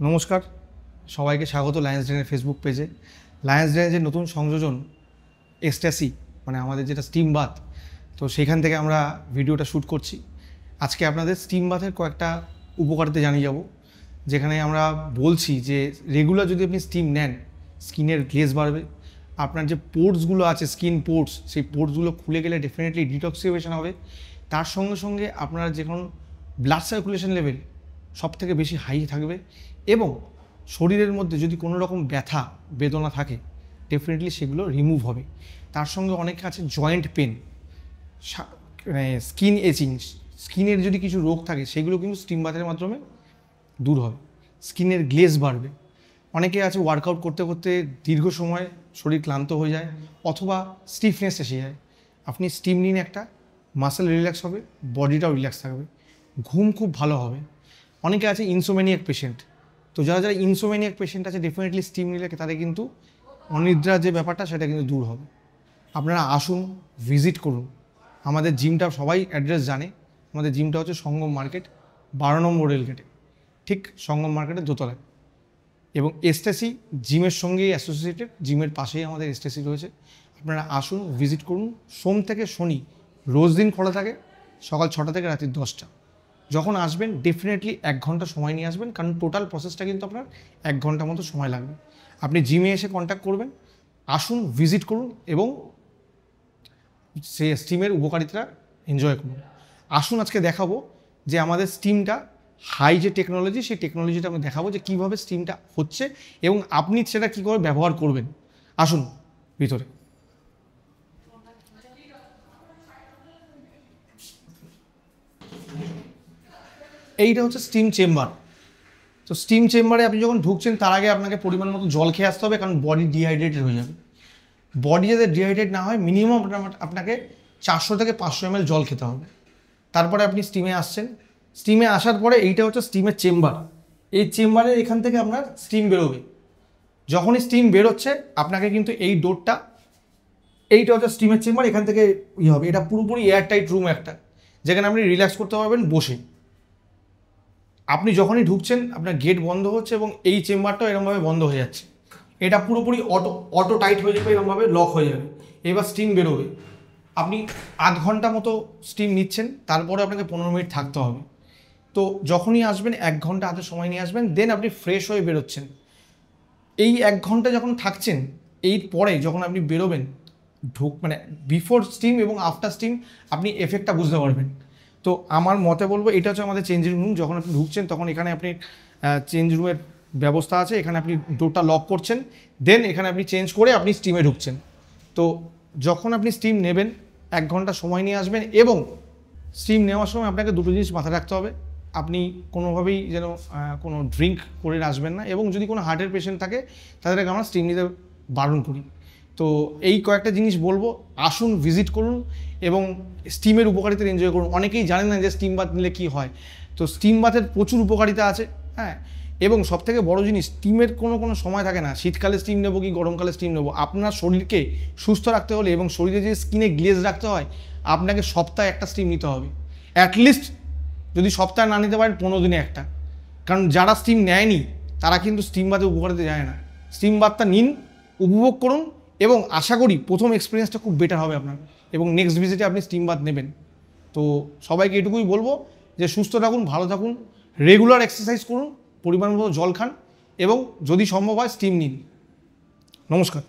নমস্কার, সবাইকে স্বাগত লায়ন্স ড্রেনের ফেসবুক পেজে। লায়ন্স ড্রেনের যে নতুন সংযোজন এক্সট্যাসি, মানে আমাদের যেটা স্টিম বাথ, তো সেখান থেকে আমরা ভিডিওটা শ্যুট করছি। আজকে আপনাদের স্টিম বাথের কয়েকটা উপকারিতা জানিয়ে যাব, যেখানে আমরা বলছি যে রেগুলার যদি আপনি স্টিম নেন, স্কিনের গ্লেজ বাড়বে, আপনার যে পোর্টসগুলো আছে স্কিন পোর্টস, সেই পোর্টসগুলো খুলে গেলে ডেফিনেটলি ডিটক্সিফিকেশন হবে। তার সঙ্গে সঙ্গে আপনার যখন ব্লাড সার্কুলেশন লেভেল সব থেকে বেশি হাই থাকবে, এবং শরীরের মধ্যে যদি কোনো রকম ব্যথা বেদনা থাকে ডেফিনেটলি সেগুলো রিমুভ হবে। তার সঙ্গে অনেকে আছে জয়েন্ট পেন, স্কিন এচিং, স্কিনের যদি কিছু রোগ থাকে সেগুলো কিন্তু স্টিম বাথের মাধ্যমে দূর হবে। স্কিনের গ্লেজ বাড়বে। অনেকে আছে ওয়ার্কআউট করতে করতে দীর্ঘ সময় শরীর ক্লান্ত হয়ে যায় অথবা স্টিফনেস এসে যায়, আপনি স্টিম নিন, একটা মাসেল রিল্যাক্স হবে, বডিটাও রিল্যাক্স থাকবে, ঘুম খুব ভালো হবে। অনেকে আছে ইনসোমেনিয়াক পেশেন্ট, তো যারা যারা ইনসোমেনিয়াক পেশেন্ট আছে ডেফিনেটলি স্টিম নিলে তাদের কিন্তু অনিদ্রা যে ব্যাপারটা সেটা কিন্তু দূর হবে। আপনারা আসুন, ভিজিট করুন। আমাদের জিমটা সবাই অ্যাড্রেস জানে, আমাদের জিমটা হচ্ছে সঙ্গম মার্কেট 12 নম্বর রেলগেটে, ঠিক সঙ্গম মার্কেটের দোতলায়। এবং এস্টেসি জিমের সঙ্গেই অ্যাসোসিয়েটেড, জিমের পাশেই আমাদের এস্টেসি রয়েছে। আপনারা আসুন, ভিজিট করুন। সোম থেকে শনি রোজ দিন খোলা থাকে, সকাল 6টা থেকে রাত্রি 10টা। যখন আসবেন ডেফিনেটলি 1 ঘন্টা সময় নিয়ে আসবেন, কারণ টোটাল প্রসেসটা কিন্তু আপনার 1 ঘন্টা মতো সময় লাগবে। আপনি জিমে এসে কন্ট্যাক্ট করবেন, আসুন, ভিজিট করুন এবং সেই স্টিমের উপকারিতা এনজয় করুন। আসুন, আজকে দেখাবো যে আমাদের স্টিমটা হাই যে টেকনোলজি, সেই টেকনোলজিটা আমি দেখাবো যে কীভাবে স্টিমটা হচ্ছে এবং আপনি সেটা কী করে ব্যবহার করবেন। আসুন ভিতরে। এইটা হচ্ছে স্টিম চেম্বার। তো স্টিম চেম্বারে আপনি যখন ঢুকছেন তার আগে আপনাকে পরিমাণ মতো জল খেয়ে আসতে হবে, কারণ বডি ডিহাইড্রেটেড হয়ে যাবে। বডি যাতে ডিহাইড্রেট না হয় মিনিমাম আপনাকে 400 থেকে 500 ml জল খেতে হবে। তারপরে আপনি স্টিমে আসছেন। স্টিমে আসার পরে এইটা হচ্ছে স্টিমের চেম্বার। এই চেম্বারে এখান থেকে আপনার স্টিম বেরোবে। যখনই স্টিম বেরোচ্ছে আপনাকে কিন্তু এই ডোরটা, এইটা হচ্ছে স্টিমের চেম্বার, এখান থেকে হবে। এটা পুরোপুরি এয়ার টাইট রুম একটা, যেখানে আপনি রিল্যাক্স করতে পারবেন বসে। আপনি যখনই ঢুকছেন আপনার গেট বন্ধ হচ্ছে এবং এই চেম্বারটাও এরকমভাবে বন্ধ হয়ে যাচ্ছে। এটা পুরোপুরি অটো টাইট হয়ে যাবে, এরকমভাবে লক হয়ে যাবে। এবার স্টিম বেরোবে। আপনি আধ ঘন্টা মতো স্টিম নিচ্ছেন, তারপরে আপনাকে 15 মিনিট থাকতে হবে। তো যখনই আসবেন 1 ঘন্টা হাতে সময় নিয়ে আসবেন, দেন আপনি ফ্রেশ হয়ে বেরোচ্ছেন। এই 1 ঘন্টা যখন থাকছেন, এই পরে যখন আপনি বেরোবেন মানে বিফোর স্টিম এবং আফটার স্টিম আপনি এফেক্টটা বুঝতে পারবেন। তো আমার মতে বলবো এটা হচ্ছে আমাদের চেঞ্জিং রুম। যখন আপনি ঢুকছেন তখন এখানে আপনি চেঞ্জ রুমের ব্যবস্থা আছে, এখানে আপনি ডোরটা লক করছেন, দেন এখানে আপনি চেঞ্জ করে আপনি স্টিমে ঢুকছেন। তো যখন আপনি স্টিম নেবেন 1 ঘন্টা সময় নিয়ে আসবেন, এবং স্টিম নেওয়ার সময় আপনাকে দুটো জিনিস মাথায় রাখতে হবে। আপনি কোনোভাবেই যেন কোনো ড্রিঙ্ক করে আসবেন না, এবং যদি কোনো হার্টের পেশেন্ট থাকে তাদেরকে আমরা স্টিম নিতে বারণ করি। তো এই কয়েকটা জিনিস বলবো, আসুন, ভিজিট করুন এবং স্টিমের উপকারিতা এনজয় করুন। অনেকেই জানেন না যে স্টিম বাথ নিলে কী হয়। তো স্টিম বাথের প্রচুর উপকারিতা আছে, হ্যাঁ। এবং সবথেকে বড় জিনিস, স্টিমের কোনো সময় থাকে না, শীতকালে স্টিম নেবো কি গরমকালে স্টিম নেবো। আপনার শরীরকে সুস্থ রাখতে হলে এবং শরীরে যে স্কিনে গ্লেজ রাখতে হয়, আপনাকে সপ্তাহে একটা স্টিম নিতে হবে অ্যাটলিস্ট। যদি সপ্তাহে না নিতে পারেন 15 দিনে একটা, কারণ যারা স্টিম নেয়নি তারা কিন্তু স্টিম বাথে উপকারিতা যায় না। স্টিম বাথটা নিন, উপভোগ করুন, এবং আশা করি প্রথম এক্সপিরিয়েন্সটা খুব বেটার হবে আপনার, এবং নেক্সট ভিজিটে আপনি স্টিম বাথ নেবেন। তো সবাইকে এটুকুই বলবো যে সুস্থ থাকুন, ভালো থাকুন, রেগুলার এক্সারসাইজ করুন, পরিমাণ মতো জল খান, এবং যদি সম্ভব হয় স্টিম নিন। নমস্কার।